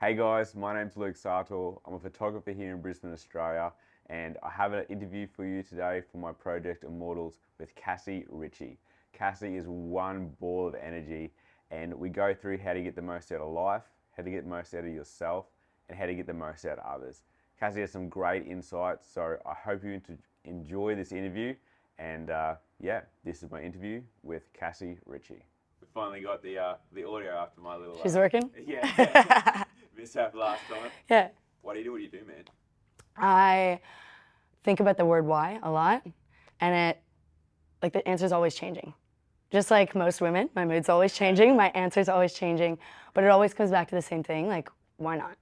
Hey guys, my name's Luke Sartor. I'm a photographer here in Brisbane, Australia, and I have an interview for you today for my project Immortals with Cassie Ritchie. Cassie is one ball of energy, and we go through how to get the most out of life, how to get the most out of yourself, and how to get the most out of others. Cassie has some great insights, so I hope you enjoy this interview. And yeah, this is my interview with Cassie Ritchie. We finally got the audio after my little She's working? yeah mishap last time. Yeah. What do you do? What do you do, man? I think about the word why a lot, and the answer's always changing. Just like most women, my mood's always changing, my answer's always changing, but it always comes back to the same thing, like, why not?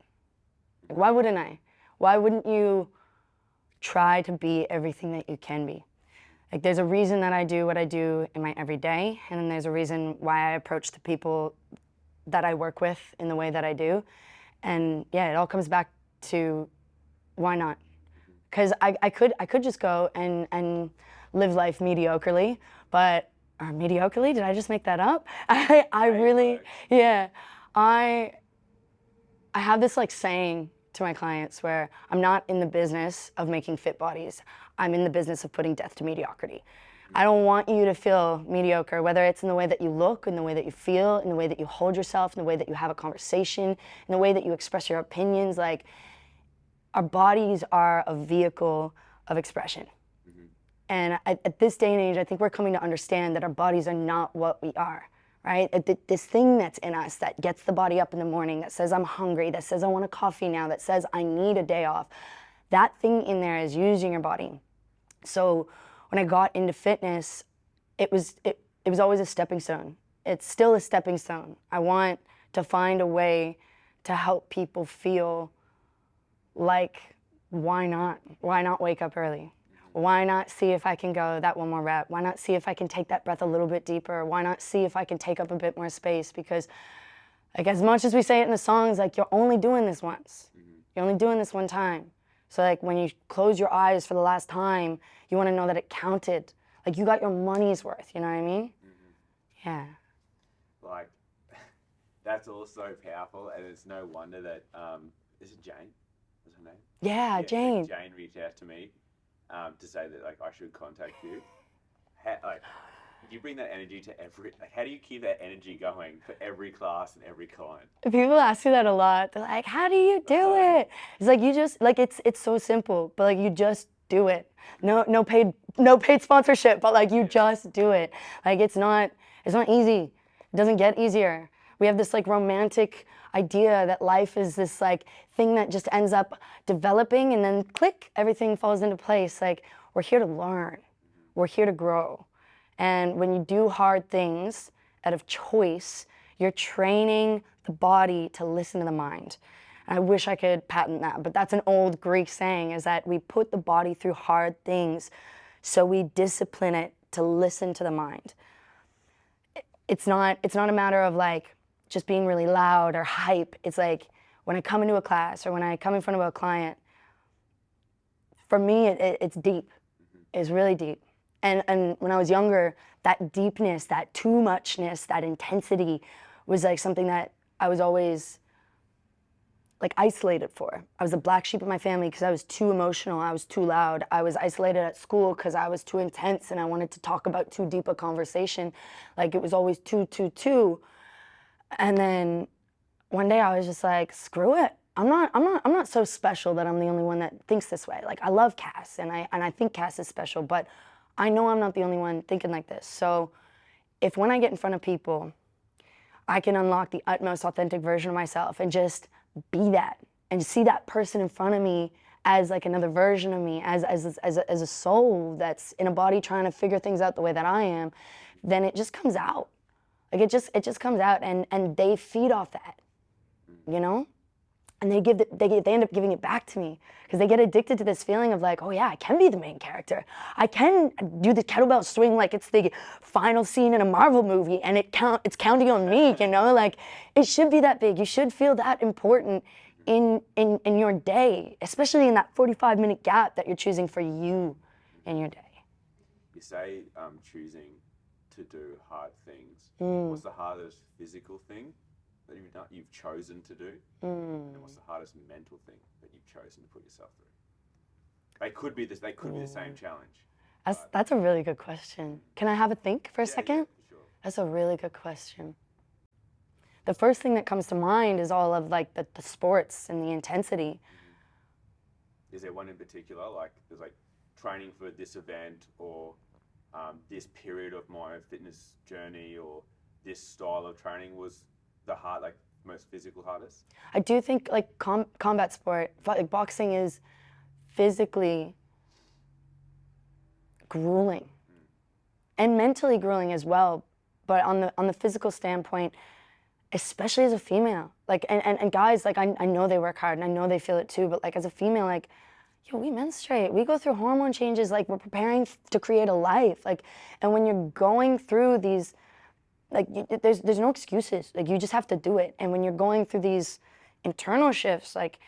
Like, why wouldn't I? Why wouldn't you try to be everything that you can be? Like, there's a reason that I do what I do in my everyday, and then there's a reason why I approach the people that I work with in the way that I do. And yeah, it all comes back to why not? Because I could just go and live life mediocrely, or mediocrely? Did I just make that up? I really, yeah. I have this like saying to my clients where I'm not in the business of making fit bodies. I'm in the business of putting death to mediocrity. I don't want you to feel mediocre, whether it's in the way that you look, in the way that you feel, in the way that you hold yourself, in the way that you have a conversation, in the way that you express your opinions. Like, our bodies are a vehicle of expression. And at this day and age, I think we're coming to understand that our bodies are not what we are, right? This thing that's in us that gets the body up in the morning, that says I'm hungry, that says I want a coffee now, that says I need a day off, that thing in there is using your body. So when I got into fitness, it was always a stepping stone. It's still a stepping stone. I want to find a way to help people feel like, why not? Why not wake up early? Why not see if I can go that one more rep? Why not see if I can take that breath a little bit deeper? Why not see if I can take up a bit more space? Because, like, as much as we say it in the songs, like, you're only doing this once. You're only doing this one time. So, like, when you close your eyes for the last time, you want to know that it counted. Like, you got your money's worth, you know what I mean? Yeah. Like, that's also powerful, and it's no wonder that, is it Jane? Was her name? Yeah, Jane. Jane reached out to me to say that, like, I should contact you. You bring that energy to how do you keep that energy going for every class and every client? People ask me that a lot. They're like, how do you do it? It's like, you just, like, it's so simple, but like, you just do it. No paid sponsorship, but like, you just do it. Like, it's not easy. It doesn't get easier. We have this like romantic idea that life is this like thing that just ends up developing and then click, everything falls into place. Like, we're here to learn. We're here to grow. And when you do hard things out of choice, you're training the body to listen to the mind. And I wish I could patent that, but that's an old Greek saying, is that we put the body through hard things so we discipline it to listen to the mind. It's not a matter of like just being really loud or hype. It's like when I come into a class or when I come in front of a client, for me, it's deep. It's really deep. And when I was younger, that deepness, that too muchness, that intensity was like something that I was always like isolated for. I was the black sheep of my family because I was too emotional, I was too loud. I was isolated at school because I was too intense and I wanted to talk about too deep a conversation. Like, it was always too. And then one day I was just like, screw it. I'm not so special that I'm the only one that thinks this way. Like, I love Cass and I think Cass is special, but I know I'm not the only one thinking like this. So if when I get in front of people, I can unlock the utmost authentic version of myself and just be that and see that person in front of me as like another version of me, as a soul that's in a body trying to figure things out the way that I am, then it just comes out. Like, it just comes out, and they feed off that, you know? And they end up giving it back to me because they get addicted to this feeling of like, oh yeah, I can be the main character. I can do the kettlebell swing like it's the final scene in a Marvel movie, and it's counting on me, you know? Like, it should be that big. You should feel that important in your day, especially in that 45-minute gap that you're choosing for you in your day. You say choosing to do hard things. What's the hardest physical thing that you've chosen to do? Mm. And what's the hardest mental thing that you've chosen to put yourself through? They could be this. They could be the same challenge. That's a really good question. Can I have a think for a second? Yeah, for sure. That's a really good question. The first thing that comes to mind is all of like the sports and the intensity. Is there one in particular? Like there's like training for this event or this period of my fitness journey or this style of training was the most physical hardest? I do think like combat sport, like boxing is physically grueling and mentally grueling as well. But on the physical standpoint, especially as a female, like and guys, like I know they work hard and I know they feel it too, but like as a female, like yo, we menstruate, we go through hormone changes, like we're preparing to create a life, like, and when you're going through these, like there's no excuses, like you just have to do it. And when you're going through these internal shifts, like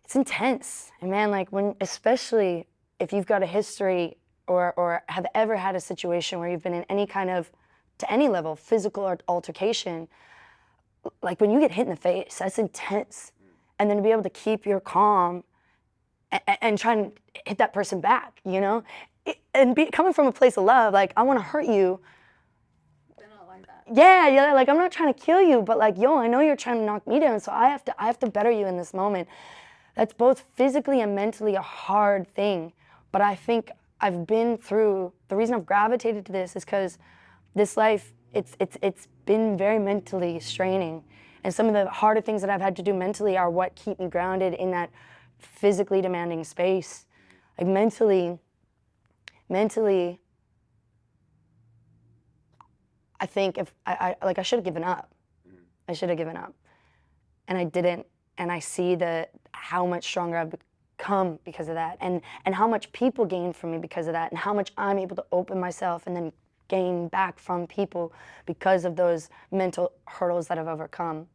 it's intense. And man, like especially if you've got a history or have ever had a situation where you've been in any kind of, to any level, physical or altercation, like when you get hit in the face, that's intense. And then to be able to keep your calm and try and hit that person back, you know? Coming from a place of love, like I want to hurt you. They're not like that. Yeah, like I'm not trying to kill you, but like, yo, I know you're trying to knock me down, so I have to better you in this moment. That's both physically and mentally a hard thing. But I think I've been through, the reason I've gravitated to this is because this life, it's been very mentally straining. And some of the harder things that I've had to do mentally are what keep me grounded in that physically demanding space. Like mentally, I think if I should have given up. I should have given up. And I didn't. And I see how much stronger I've become because of that, and how much people gain from me because of that, and how much I'm able to open myself and then gain back from people because of those mental hurdles that I've overcome.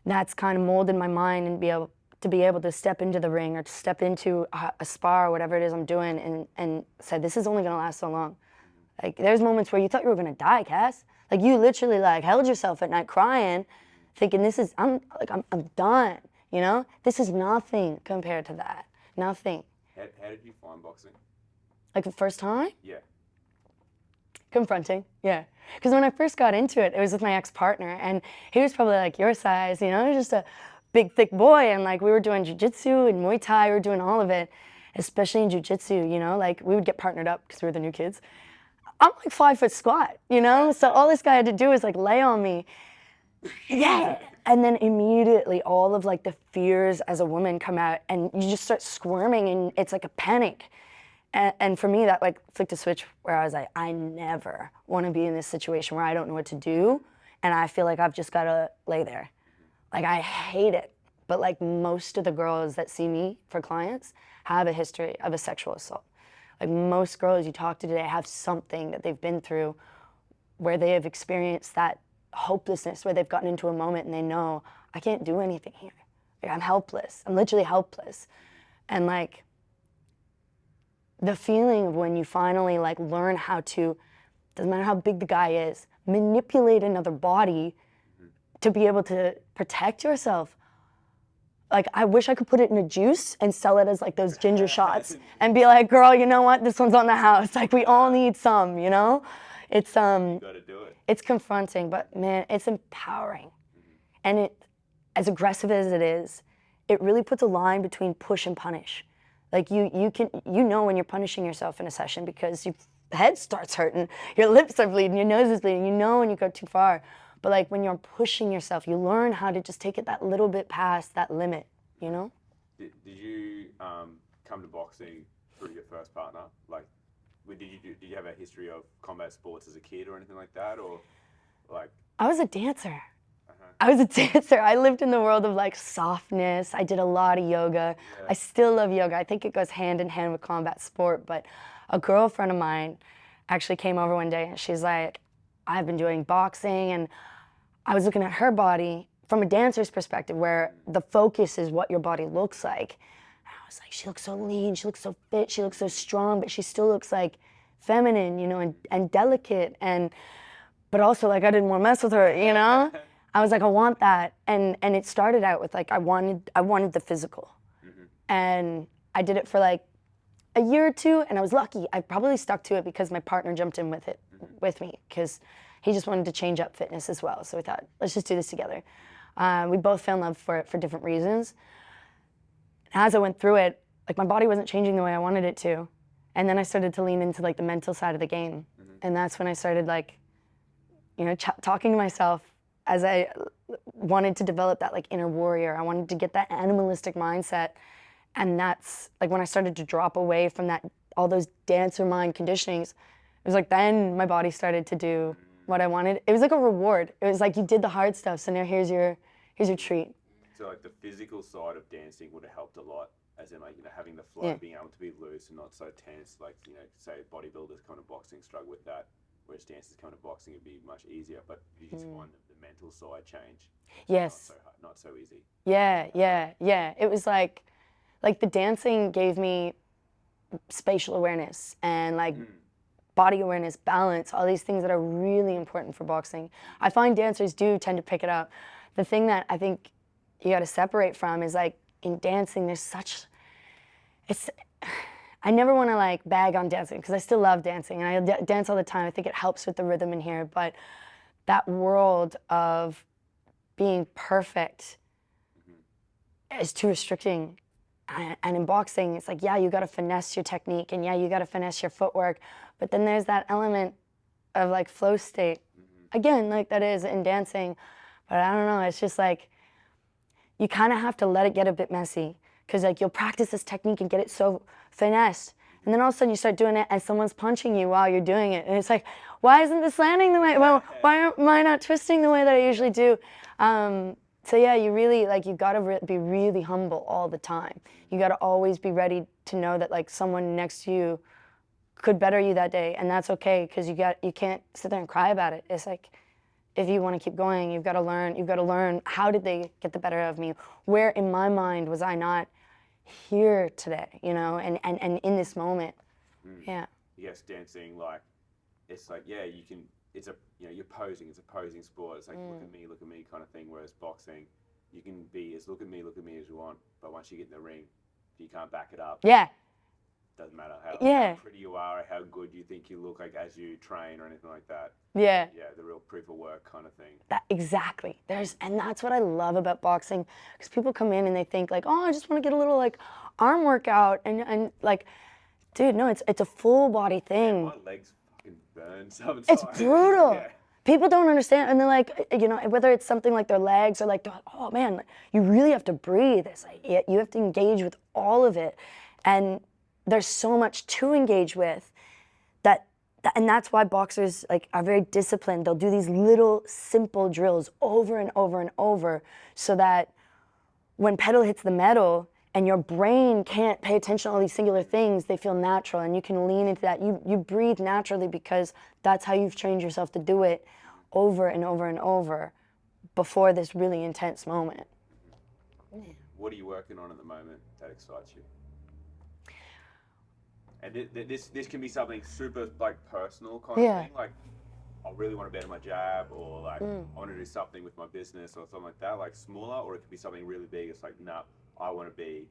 That's kind of molded my mind and be able to step into the ring or to step into a spar or whatever it is I'm doing and say, this is only gonna last so long. Like there's moments where you thought you were gonna die, Cass. Like you literally like held yourself at night crying, thinking I'm done, you know? This is nothing compared to that, nothing. How did you find boxing? Like the first time? Yeah. Confronting, yeah. Because when I first got into it, it was with my ex-partner, and he was probably like your size, you know, just a big, thick boy, and like we were doing jiu-jitsu and Muay Thai, we were doing all of it, especially in jiu-jitsu, you know, like we would get partnered up because we were the new kids. I'm like 5 foot squat, you know, so all this guy had to do was like lay on me. Yeah. And then immediately all of like the fears as a woman come out and you just start squirming and it's like a panic. And for me, that like flicked a switch where I was like, I never want to be in this situation where I don't know what to do. And I feel like I've just got to lay there. Like I hate it. But like most of the girls that see me for clients have a history of a sexual assault. Like most girls you talk to today have something that they've been through where they have experienced that hopelessness, where they've gotten into a moment and they know, I can't do anything here. Like, I'm helpless. I'm literally helpless. And like, the feeling of when you finally like learn how to, doesn't matter how big the guy is, manipulate another body to be able to protect yourself. Like, I wish I could put it in a juice and sell it as like those ginger shots and be like, girl, you know what? This one's on the house. Like, we all need some, you know? It's, You gotta do it. It's confronting, but man, it's empowering. And it, as aggressive as it is, it really puts a line between push and punish. Like you know when you're punishing yourself in a session because your head starts hurting, your lips are bleeding, your nose is bleeding, you know when you go too far. But like when you're pushing yourself, you learn how to just take it that little bit past that limit, you know? Did you come to boxing through your first partner? Like, did you have a history of combat sports as a kid or anything like that, or like? I was a dancer. I was a dancer. I lived in the world of like softness. I did a lot of yoga. Yeah. I still love yoga. I think it goes hand in hand with combat sport. But a girlfriend of mine actually came over one day and she's like, I've been doing boxing, and I was looking at her body from a dancer's perspective where the focus is what your body looks like. And I was like, she looks so lean, she looks so fit, she looks so strong, but she still looks like feminine, you know, and delicate. but also like I didn't want to mess with her, you know? I was like, I want that. And it started out with like I wanted the physical. And I did it for like a year or two, and I was lucky. I probably stuck to it because my partner jumped in with it with me, because he just wanted to change up fitness as well. So we thought, let's just do this together. We both fell in love for it for different reasons. As I went through it, like my body wasn't changing the way I wanted it to. And then I started to lean into like the mental side of the game. And that's when I started like, you know, talking to myself as I wanted to develop that like inner warrior. I wanted to get that animalistic mindset. And that's like when I started to drop away from that, all those dancer mind conditionings, it was like then my body started to do what I wanted. It was like a reward. It was like you did the hard stuff, so now here's your treat. So like the physical side of dancing would have helped a lot, as in like, you know, having the flow, being able to be loose and not so tense. Like, you know, say bodybuilders kind of boxing struggle with that, whereas dancers kind of boxing would be much easier. But you just find the mental side change. Yes. Not so easy. Yeah. It was like the dancing gave me spatial awareness and like body awareness, balance, all these things that are really important for boxing. I find dancers do tend to pick it up. The thing that I think you got to separate from is like in dancing, there's such, I never want to like bag on dancing because I still love dancing and I dance all the time. I think it helps with the rhythm in here, but that world of being perfect is too restricting. And in boxing, it's like, yeah, you got to finesse your technique and yeah, you got to finesse your footwork. But then there's that element of like flow state. Again, like that is in dancing. But I don't know, it's just like, you kind of have to let it get a bit messy. Because like you'll practice this technique and get it so finessed. And then all of a sudden you start doing it and someone's punching you while you're doing it. And it's like, why isn't this landing the way, well, why am I not twisting the way that I usually do? So yeah, you really, like, you gotta be really humble all the time. You gotta always be ready to know that like someone next to you could better you that day, and that's okay, because you can't sit there and cry about it. It's like, if you want to keep going, you've got to learn how did they get the better of me? Where in my mind was I not here today, you know, and in this moment. Yeah. Yes, dancing, like, it's like, yeah, you can, it's a, you know, you're posing, it's a posing sport. It's like, look at me kind of thing. Whereas boxing, you can be as look at me as you want. But once you get in the ring, if you can't back it up. Yeah. Doesn't matter how pretty you are or how good you think you look like as you train or anything like that. Yeah. Yeah, the real proof of work kind of thing. Exactly. And that's what I love about boxing, because people come in and they think like, oh, I just want to get a little like arm workout, and like, dude, no, it's a full body thing. Yeah, my legs fucking burn sometimes. It's brutal. Yeah. People don't understand, and they're like, you know, whether it's something like their legs or like, they're like, oh man, you really have to breathe. It's like, you have to engage with all of it, and there's so much to engage with and that's why boxers like are very disciplined. They'll do these little simple drills over and over and over, so that when pedal hits the metal and your brain can't pay attention to all these singular things, they feel natural, and you can lean into that. You breathe naturally because that's how you've trained yourself to do it over and over and over before this really intense moment. What are you working on at the moment that excites you? And this can be something super like personal kind of thing, like I really want to better my jab, or like I want to do something with my business or something like that, like smaller, or it could be something really big. It's like, no, I want to be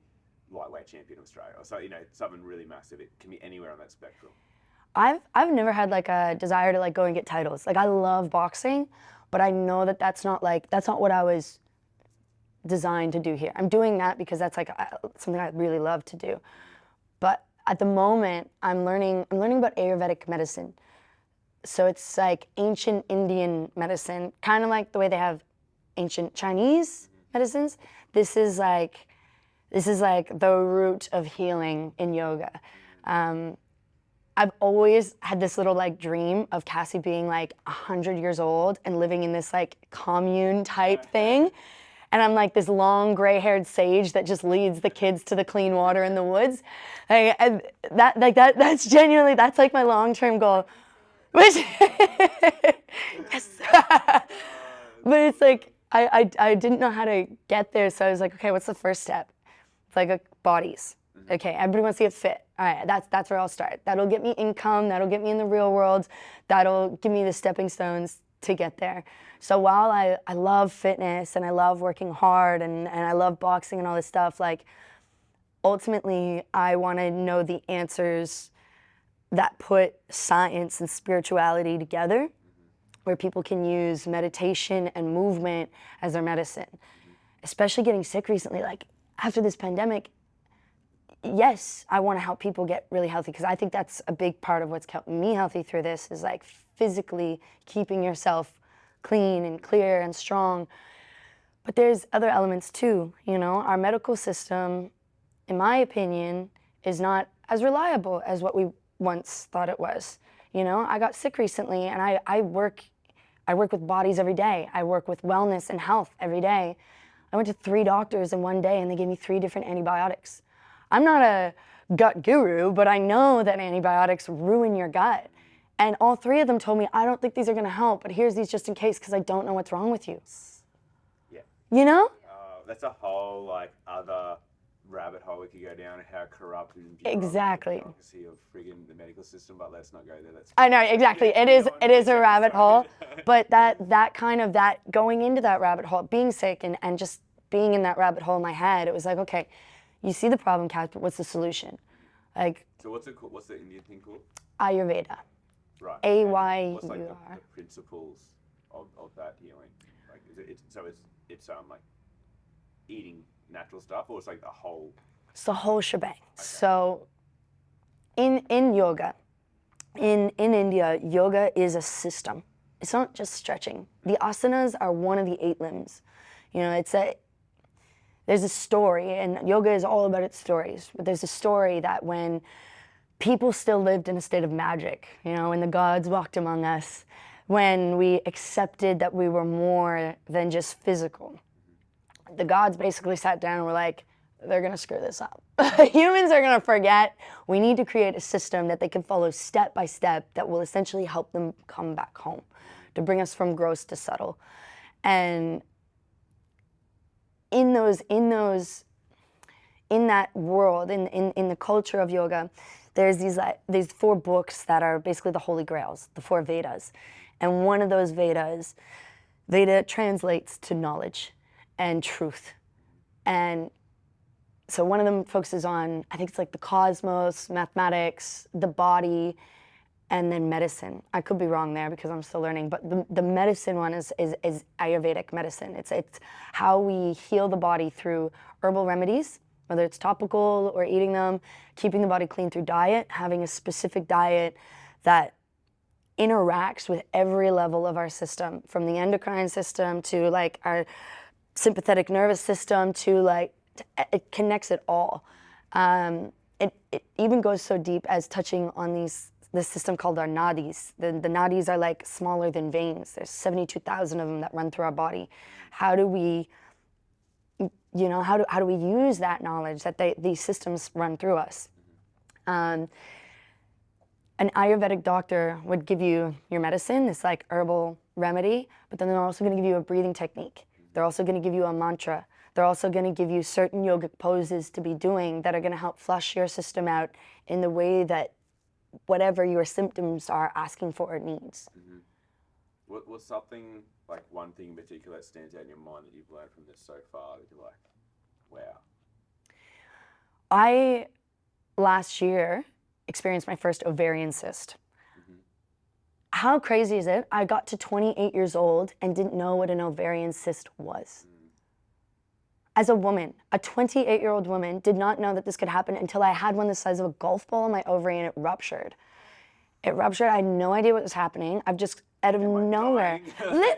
lightweight champion of Australia, or so, you know, something really massive. It can be anywhere on that spectrum. I've never had like a desire to like go and get titles. Like I love boxing, but I know that that's not what I was designed to do here. I'm doing that because that's like something I really love to do. But at the moment, I'm learning about Ayurvedic medicine. So it's like ancient Indian medicine, kind of like the way they have ancient Chinese medicines. This is like the root of healing in yoga. I've always had this little like dream of Cassie being like 100 years old and living in this like commune type thing. And I'm like this long gray-haired sage that just leads the kids to the clean water in the woods. And that's genuinely, that's like my long-term goal. Which, yes. But it's like, I didn't know how to get there, so I was like, okay, what's the first step? It's like bodies. Okay, everybody wants to get fit. All right, that's where I'll start. That'll get me income, that'll get me in the real world, that'll give me the stepping stones to get there. So while I love fitness and I love working hard and I love boxing and all this stuff, like ultimately I want to know the answers that put science and spirituality together, where people can use meditation and movement as their medicine. Especially getting sick recently, like after this pandemic, yes, I want to help people get really healthy, because I think that's a big part of what's kept me healthy through this, is like physically keeping yourself clean and clear and strong. But there's other elements too, you know. Our medical system, in my opinion, is not as reliable as what we once thought it was. You know, I got sick recently, and I work with bodies every day. I work with wellness and health every day. I went to 3 doctors in one day, and they gave me 3 different antibiotics. I'm not a gut guru, but I know that antibiotics ruin your gut. And all 3 of them told me, I don't think these are gonna help, but here's these just in case, because I don't know what's wrong with you. Yeah. You know? That's a whole like other rabbit hole we could go down, how corrupted and Exactly. the bureaucracy of friggin' the medical system, but let's not go there. I know, exactly. It is a rabbit hole, but that kind of going into that rabbit hole, being sick and just being in that rabbit hole in my head, it was like, okay, you see the problem, Cass, but what's the solution? Like, so what's it called? What's the Indian thing called? Ayurveda. Right. A-Y-U-R. What's like the principles of that healing? Like, it's like eating natural stuff, or it's like the whole? It's the whole shebang. Okay. So in yoga, in India, yoga is a system. It's not just stretching. The asanas are one of the 8 limbs. You know, there's a story, and yoga is all about its stories, but there's a story that when people still lived in a state of magic, you know, when the gods walked among us, when we accepted that we were more than just physical, the gods basically sat down and were like, they're gonna screw this up. Humans are gonna forget. We need to create a system that they can follow step by step that will essentially help them come back home, to bring us from gross to subtle. And in that world, in the culture of yoga, there's these 4 books that are basically the holy grails, the 4 Vedas. And one of those Vedas, Veda translates to knowledge and truth. And so one of them focuses on, I think it's like the cosmos, mathematics, the body, and then medicine. I could be wrong there because I'm still learning, but the medicine one is Ayurvedic medicine. It's how we heal the body through herbal remedies, whether it's topical or eating them, keeping the body clean through diet, having a specific diet that interacts with every level of our system, from the endocrine system to like our sympathetic nervous system to like, it connects it all. It even goes so deep as touching on this system called our nadis. The nadis are like smaller than veins. There's 72,000 of them that run through our body. How do we, you know, how do we use that knowledge that these systems run through us? An Ayurvedic doctor would give you your medicine, this like herbal remedy, but then they're also going to give you a breathing technique. They're also going to give you a mantra. They're also going to give you certain yogic poses to be doing that are going to help flush your system out in the way that whatever your symptoms are asking for or needs. Mm-hmm. What's something, like one thing in particular that stands out in your mind that you've learned from this so far that you're like, wow? I, last year, experienced my first ovarian cyst. Mm-hmm. How crazy is it? I got to 28 years old and didn't know what an ovarian cyst was. As a woman, a 28-year-old woman, did not know that this could happen until I had one the size of a golf ball in my ovary and it ruptured. It ruptured, I had no idea what was happening. I've just, out of nowhere.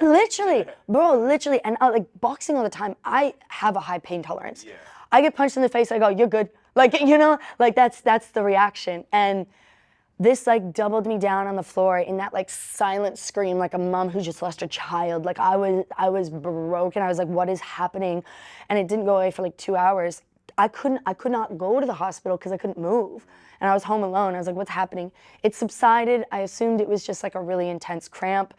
Literally, bro, literally. And like boxing all the time, I have a high pain tolerance. Yeah. I get punched in the face, I go, you're good. Like, you know, like that's the reaction. And this like doubled me down on the floor in that like silent scream, like a mom who just lost her child. Like I was broken. I was like, what is happening? And it didn't go away for like 2 hours. I could not go to the hospital because I couldn't move. And I was home alone. I was like, what's happening? It subsided. I assumed it was just like a really intense cramp.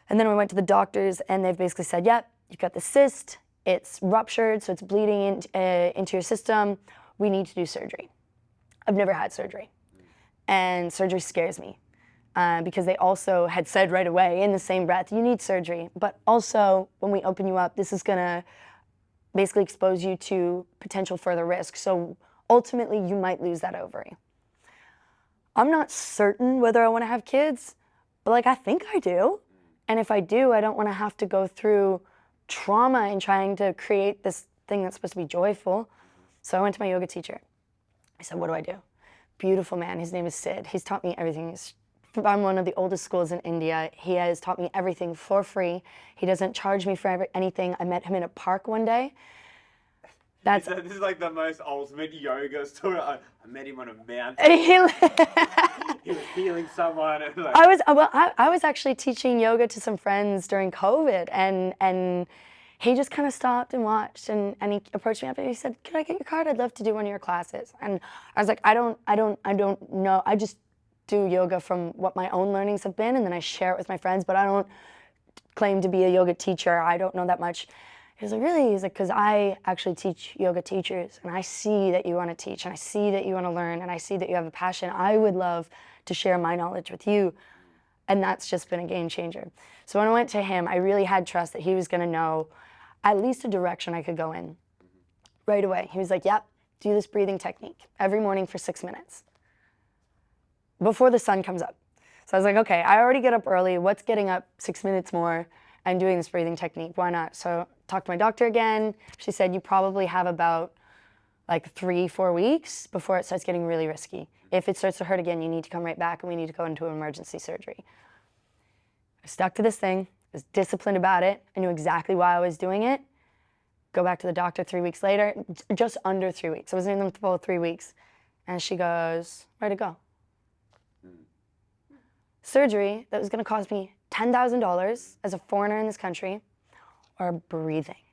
And then we went to the doctors and they've basically said, yep, you've got the cyst. It's ruptured, so it's bleeding into your system. We need to do surgery. I've never had surgery. And surgery scares me. because they also had said right away in the same breath, you need surgery. But also, when we open you up, this is gonna basically expose you to potential further risk. So ultimately, you might lose that ovary. I'm not certain whether I want to have kids, but like I think I do. And if I do, I don't want to have to go through trauma in trying to create this thing that's supposed to be joyful. So I went to my yoga teacher. I said, what do I do? Beautiful man. His name is Sid. He's taught me everything. I'm one of the oldest schools in India. He has taught me everything for free. He doesn't charge me for anything. I met him in a park one day. This is like the most ultimate yoga story. I met him on a mountain. He was healing someone. And like... I was actually teaching yoga to some friends during COVID, and he just kind of stopped and watched, and he approached me after. He said, "Can I get your card? I'd love to do one of your classes." And I was like, I don't know. I just do yoga from what my own learnings have been, and then I share it with my friends. But I don't claim to be a yoga teacher. I don't know that much. He was like, really? He's like, because I actually teach yoga teachers, and I see that you want to teach, and I see that you want to learn, and I see that you have a passion. I would love to share my knowledge with you. And that's just been a game changer. So when I went to him, I really had trust that he was going to know at least a direction I could go in right away. He was like, yep, do this breathing technique every morning for 6 minutes before the sun comes up. So I was like, okay, I already get up early. What's getting up 6 minutes more and doing this breathing technique? Why not? So talked to my doctor again. She said, you probably have about like 3-4 weeks before it starts getting really risky. If it starts to hurt again, you need to come right back and we need to go into emergency surgery. I stuck to this thing, was disciplined about it. I knew exactly why I was doing it. Go back to the doctor 3 weeks later, just under 3 weeks. I was in the full 3 weeks. And she goes, where'd it go? Surgery that was gonna cost me $10,000 as a foreigner in this country, or breathing,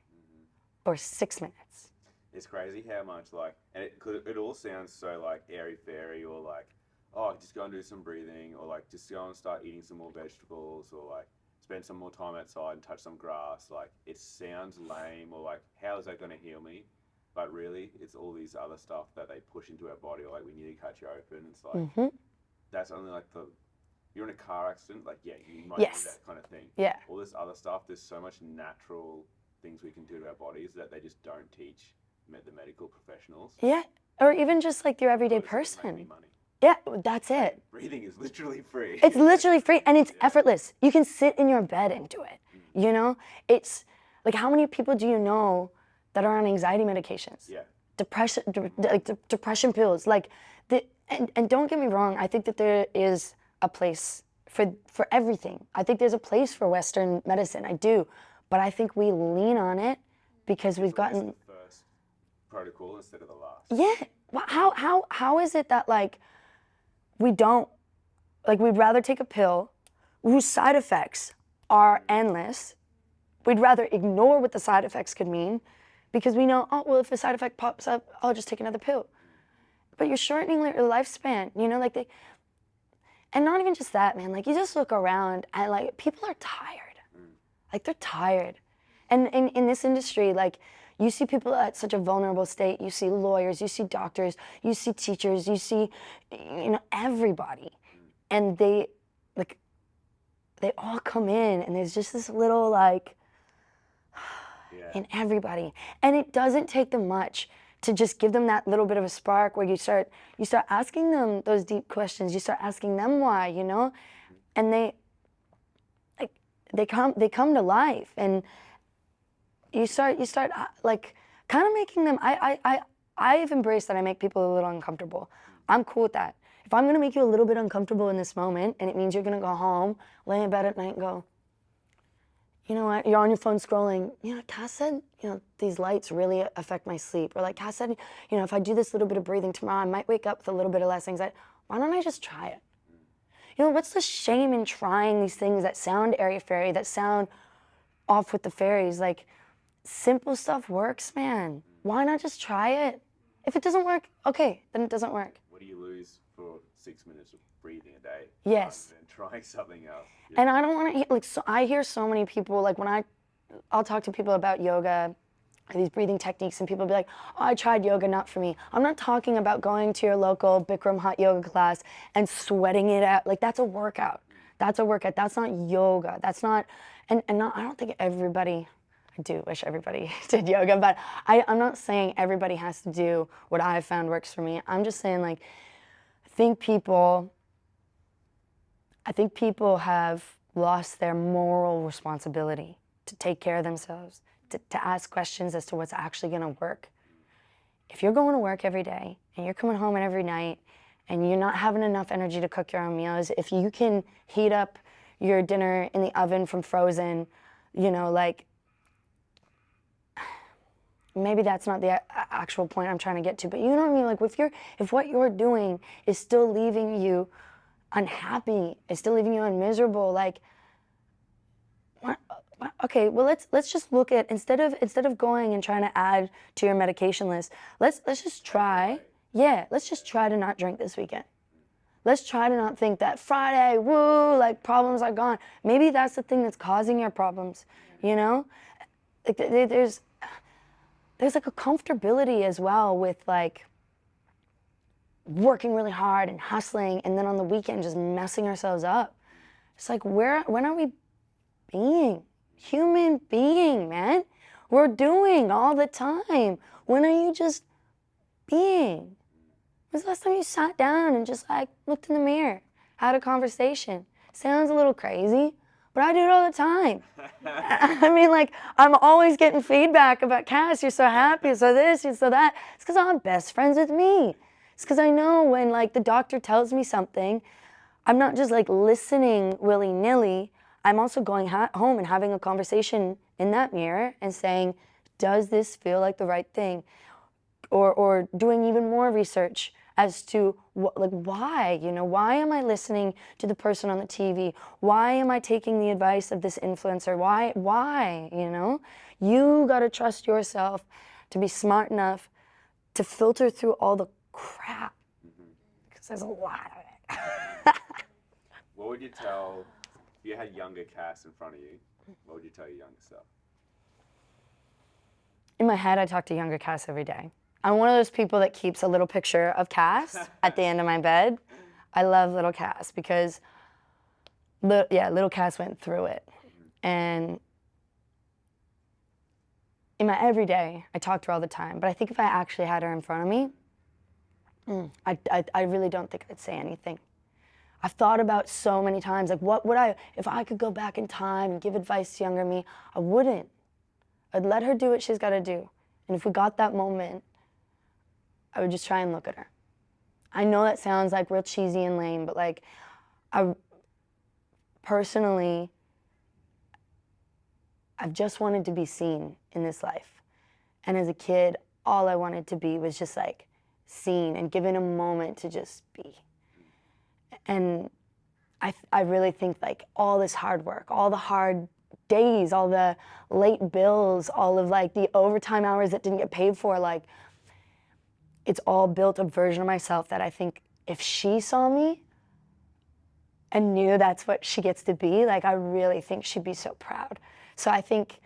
or 6 minutes. It's crazy how much like, and it all sounds so like airy-fairy, or like, oh, just go and do some breathing, or like just go and start eating some more vegetables, or like spend some more time outside and touch some grass. Like it sounds lame, or like how is that going to heal me? But really, it's all these other stuff that they push into our body. Like we need to cut you open. It's like that's only like you're in a car accident, like yeah, you might do that kind of thing. Yeah. All this other stuff, there's so much natural things we can do to our bodies that they just don't teach the medical professionals. Yeah, or even just like your everyday person. Yeah, that's it. Breathing is literally free. It's literally free, and it's effortless. You can sit in your bed and do it. You know, it's like, how many people do you know that are on anxiety medications? Yeah. Depression, depression pills. Like, and don't get me wrong. I think that there is a place for everything. I think there's a place for Western medicine. I do, but I think we lean on it because we've gotten the first protocol instead of the last. Yeah. How is it that like we don't, like, we'd rather take a pill whose side effects are endless. We'd rather ignore what the side effects could mean because we know, oh, well, if a side effect pops up, I'll just take another pill. But you're shortening your lifespan, you know, like and not even just that, man, like you just look around and like people are tired. Like they're tired. And in this industry, like you see people at such a vulnerable state. You see lawyers, you see doctors, you see teachers, you see, you know, everybody. And they all come in and there's just this little like, in everybody. And it doesn't take them much to just give them that little bit of a spark where you start asking them those deep questions. You start asking them why, you know? And they come to life, and you start like kind of making them, I've embraced that I make people a little uncomfortable. I'm cool with that. If I'm gonna make you a little bit uncomfortable in this moment, and it means you're gonna go home, lay in bed at night and go, you know what, you're on your phone scrolling, you know, Cass said, you know, these lights really affect my sleep. Or like Cass said, you know, if I do this little bit of breathing tomorrow, I might wake up with a little bit of less anxiety. Why don't I just try it? You know, what's the shame in trying these things that sound airy-fairy, that sound off with the fairies? Like, simple stuff works, man. Why not just try it? If it doesn't work, okay, then it doesn't work. What do you lose for 6 minutes of breathing a day? Yes. And trying something else. Yeah. And I don't want to, like, so I hear so many people, like when I'll talk to people about yoga, these breathing techniques, and people be like, oh, I tried yoga, not for me. I'm not talking about going to your local Bikram hot yoga class and sweating it out. Like, that's a workout. That's a workout. That's not yoga. That's not, and not, I don't think everybody, I do wish everybody did yoga, but I'm not saying everybody has to do what I've found works for me. I'm just saying, like, I think people have lost their moral responsibility to take care of themselves, to ask questions as to what's actually going to work. If you're going to work every day and you're coming home every night and you're not having enough energy to cook your own meals, if you can heat up your dinner in the oven from frozen, you know, like, maybe that's not the actual point I'm trying to get to, but you know what I mean? Like, if what you're doing is still leaving you unhappy, is still leaving you miserable, like, okay, well, let's just look at, instead of going and trying to add to your medication list, let's just try, let's just try to not drink this weekend. Let's try to not think that Friday, woo, like, problems are gone. Maybe that's the thing that's causing your problems, you know? Like, there's like a comfortability as well with, like, working really hard and hustling, and then on the weekend just messing ourselves up. It's like, when are we being human being, man? We're doing all the time. When are you just being? When's the last time you sat down and just, like, looked in the mirror, had a conversation? Sounds a little crazy, but I do it all the time. I mean, like, I'm always getting feedback about, Cass, you're so happy, you're so this, you're so that. It's because I'm best friends with me. It's because I know when, like, the doctor tells me something, I'm not just, like, listening willy-nilly. I'm also going home and having a conversation in that mirror and saying, does this feel like the right thing? Or doing even more research as to why, you know, why am I listening to the person on the TV? Why am I taking the advice of this influencer? Why, you know? You got to trust yourself to be smart enough to filter through all the crap, because there's a lot of it. What would you tell, if you had younger Cass in front of you, what would you tell your younger self? In my head, I talk to younger Cass every day. I'm one of those people that keeps a little picture of Cass at the end of my bed. I love little Cass because, little Cass went through it. And in my everyday, I talk to her all the time. But I think if I actually had her in front of me, I really don't think I'd say anything. I've thought about so many times, like, what would if I could go back in time and give advice to younger me, I wouldn't. I'd let her do what she's got to do. And if we got that moment, I would just try and look at her. I know that sounds like real cheesy and lame, but, like, I personally, I've just wanted to be seen in this life. And as a kid, all I wanted to be was just, like, seen and given a moment to just be. And I really think, like, all this hard work, all the hard days, all the late bills, all of, like, the overtime hours that didn't get paid for, like, it's all built a version of myself that I think if she saw me and knew that's what she gets to be, like, I really think she'd be so proud. So I think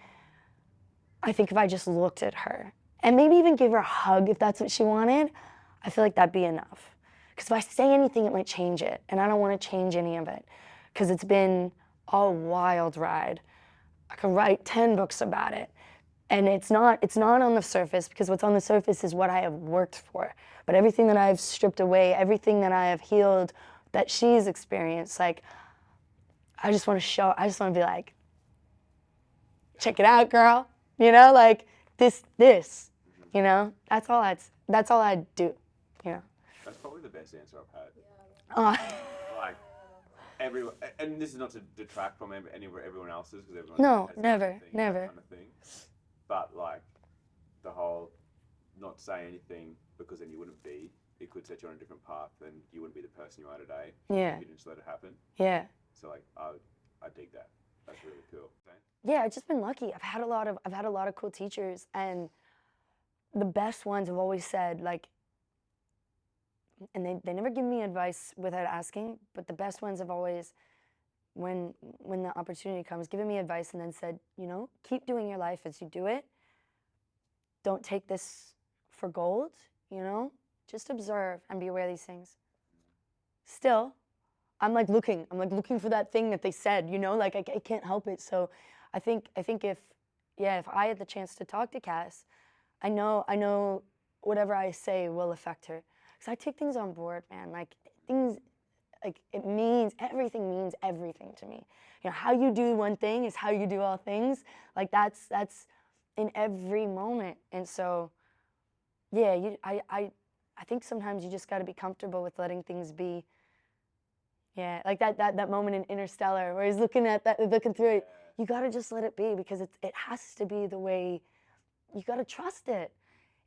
if I just looked at her and maybe even give her a hug if that's what she wanted, I feel like that'd be enough. Because if I say anything, it might change it, and I don't want to change any of it because it's been a wild ride. I could write 10 books about it. And it's not on the surface, because what's on the surface is what I have worked for. But everything that I've stripped away, everything that I have healed, that she's experienced, like, I just want to be like, check it out, girl. You know, like, this, you know, that's all I'd do, you know. That's probably the best answer I've had. Oh. Like, everyone, and this is not to detract from everyone else's, because everyone No, has never, that never. kind of thing. But, like, the whole not say anything because then you wouldn't be, it could set you on a different path and you wouldn't be the person you are today. Yeah. If you didn't just let it happen. Yeah. So, like, I dig that. That's really cool. Yeah, I've just been lucky. I've had a lot of cool teachers, and the best ones have always said, like, and they never give me advice without asking, but the best ones have always, when the opportunity comes, given me advice and then said, you know, keep doing your life as you do it, don't take this for gold, you know? Just observe and be aware of these things. Still, I'm like looking for that thing that they said, you know, like I can't help it. So I think if I had the chance to talk to Cass, I know whatever I say will affect her. Because I take things on board, man. Like things, like everything means everything to me. You know, how you do one thing is how you do all things. Like that's in every moment. And so, yeah, I think sometimes you just got to be comfortable with letting things be. Yeah, like that moment in Interstellar where he's looking through it. You got to just let it be, because it has to be the way. You got to trust it.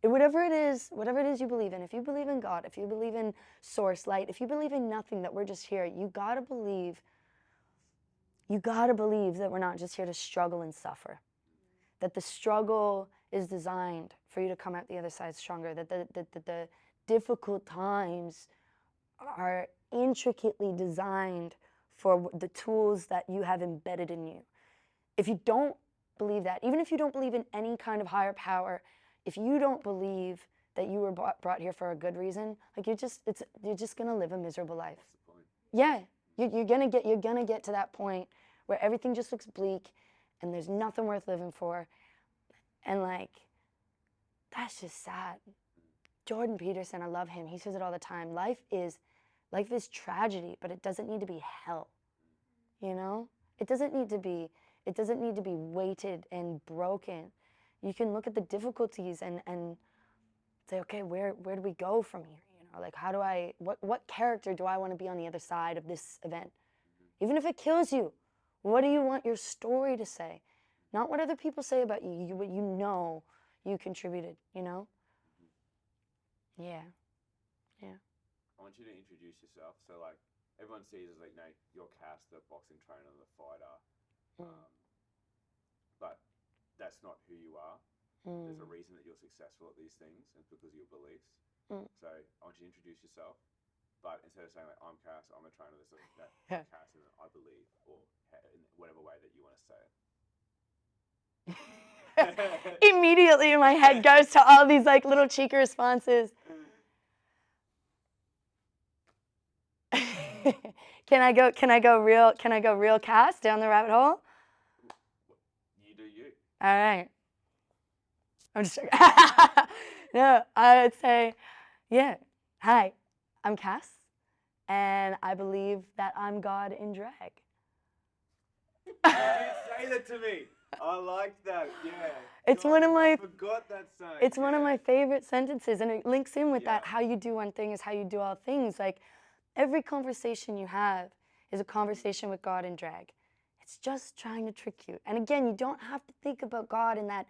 Whatever it is you believe in. If you believe in God, if you believe in source, light, if you believe in nothing, that we're just here, you got to believe that we're not just here to struggle and suffer. That the struggle is designed for you to come out the other side stronger. That the difficult times are intricately designed for the tools that you have embedded in you. If you don't believe that, even if you don't believe in any kind of higher power, if you don't believe that you were brought here for a good reason, like you're just gonna live a miserable life. What's the point? Yeah, you're gonna get to that point where everything just looks bleak, and there's nothing worth living for, and like that's just sad. Jordan Peterson, I love him. He says it all the time. Life is tragedy, but it doesn't need to be hell. You know, it doesn't need to be weighted and broken. You can look at the difficulties and say, okay, where do we go from here? You know, like what character do I want to be on the other side of this event? Even if it kills you, what do you want your story to say? Not what other people say about you, what you know you contributed, you know? Yeah. I want you to introduce yourself. So like everyone sees as like, no, you're Cass, the boxing trainer, the fighter. But that's not who you are. There's a reason that you're successful at these things, and it's because of your beliefs. So I want you to introduce yourself, but instead of saying like, I'm Cass, I'm a trainer, there's like that Cass, and I believe, or in whatever way that you want to say it. Immediately my head goes to all these like little cheeky responses. Can I go real Cass down the rabbit hole? You do you. All right. I'm just joking. No, I would say, yeah. Hi, I'm Cass, and I believe that I'm God in drag. You did say that to me. I like that. Yeah. It's God, one of my. I forgot that saying. It's one of my favorite sentences, and it links in with that. How you do one thing is how you do all things. Like every conversation you have is a conversation with God in drag. It's just trying to trick you. And again, you don't have to think about God in that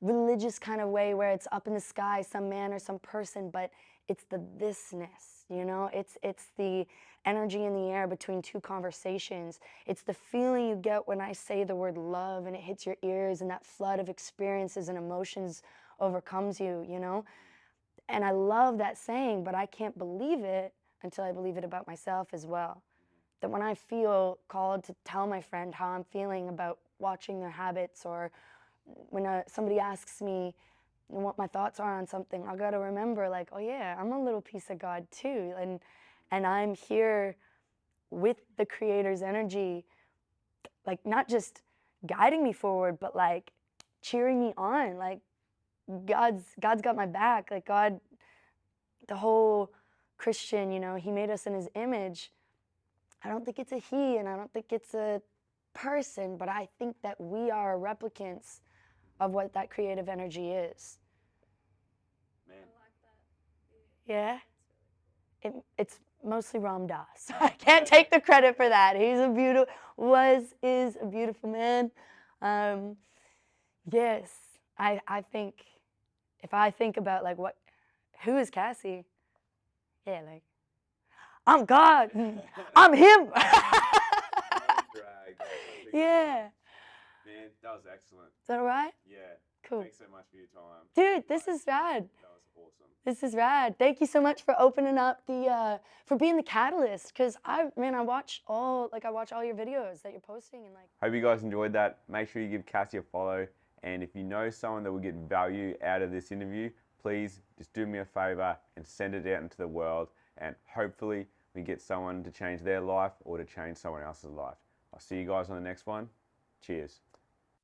religious kind of way where it's up in the sky, some man or some person, but it's the thisness, you know? It's the energy in the air between two conversations. It's the feeling you get when I say the word love and it hits your ears and that flood of experiences and emotions overcomes you, you know? And I love that saying, but I can't believe it until I believe it about myself as well. That when I feel called to tell my friend how I'm feeling about watching their habits, or when somebody asks me what my thoughts are on something, I gotta remember, like, oh yeah, I'm a little piece of God too, and I'm here with the Creator's energy, like not just guiding me forward, but like cheering me on. Like God's got my back. Like God, the whole Christian, you know, He made us in His image. I don't think it's a he, and I don't think it's a person, but I think that we are replicants of what that creative energy is. Man. I like that. Yeah? It's mostly Ram Dass. I can't take the credit for that. He's is a beautiful man. Yes, I think, if I think about like who is Cassie? Yeah, like, I'm God. I'm Him. Yeah. Man, that was excellent. Is that all right? Yeah. Cool. Thanks so much for your time. Dude, this is rad. That was awesome. This is rad. Thank you so much for opening up for being the catalyst. Cause I watch all your videos that you're posting and like. Hope you guys enjoyed that. Make sure you give Cassie a follow And if you know someone that will get value out of this interview, please just do me a favor and send it out into the world. And hopefully we get someone to change their life or to change someone else's life. I'll see you guys on the next one. Cheers.